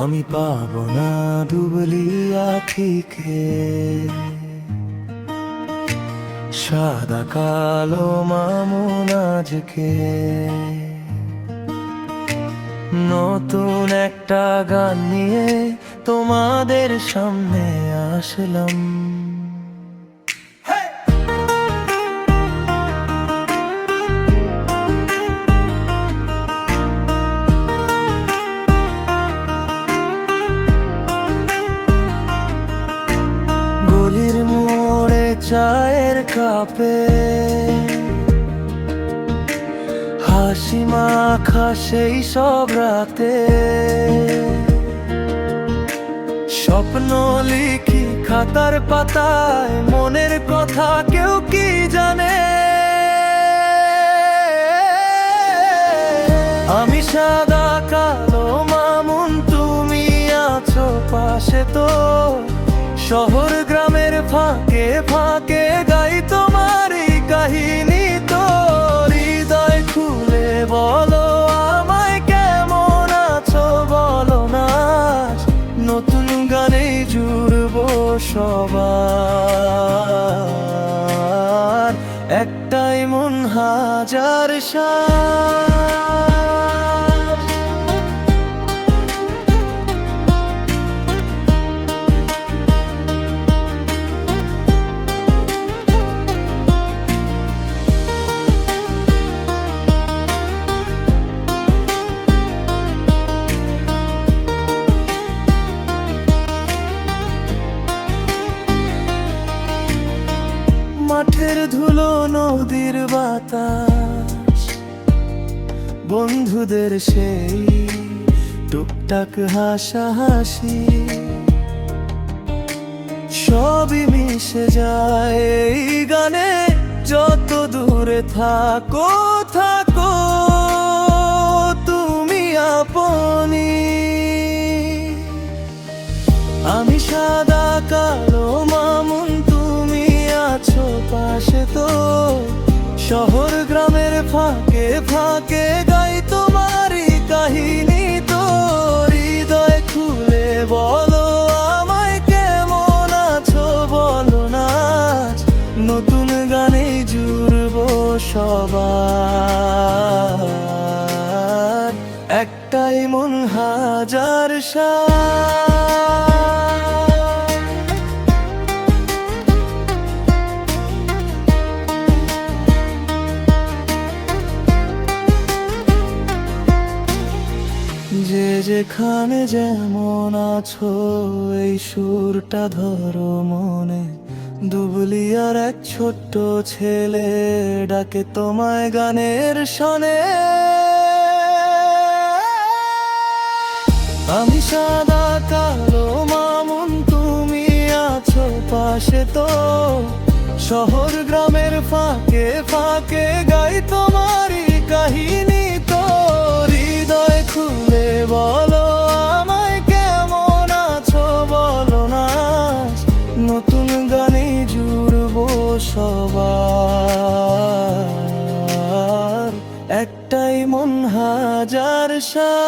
আমি পাবো না ডুবলি আখিকে, সাদা কালো মামুন আজকে নতুন একটা গান নিয়ে তোমাদের সামনে আসলাম। গলির মোড়ে চায়ের কাপে হাসি মাখা সেই সব রাতে, স্বপ্ন লিখি খাতার পাতায়, মনের কথা কেউ কি জানে। আমি সাদা কালো মামুন, তুমি আছো পাশে, তো শহর গ্রামের ফাঁকে ফাঁকে গাই তোমারই কাহিনী। তো হৃদয় খুলে বলো আমায় কেমন আছো, বলো না নতুন গানে জুড়বো সবার, একটাই মন হাজার সাজ। মাঠের ধুলো, নদীর বাতাস, বন্ধুদের সেই টুকটাক হাসাহাসি, সবই মিশে যায় এই গানে। যত দূরে থাকো থাকো তুমি আপনি। আমি সাদা কালো মামুন, তুমি আছো পাশে, তো শহর গ্রামের ফাঁকে ফাঁকে গাই তোমারই কাহিনী। তো হৃদয় খুলে বলো আমায় কেমন আছো, বলো না নতুন গানে জুড়বো সবার, একটাই মন হাজার সাজ। যে যেখানে যেমন আছো এই সুরটা ধরো মনে, দুবলিয়ার এক ছোট্ট ছেলে ডাকে তোমায় গানের শনে। আমি সাদা কালো মামুন, তুমি আছো পাশে, তো শহর গ্রামের ফাঁকে ফাঁকে গাই তোমারই কাহিনী। তো হৃদয় খুলে বলো আমায় কেমন আছো, বলো না নতুন গানে জুড়বো সবার, একটাই মন হাজার সাজ।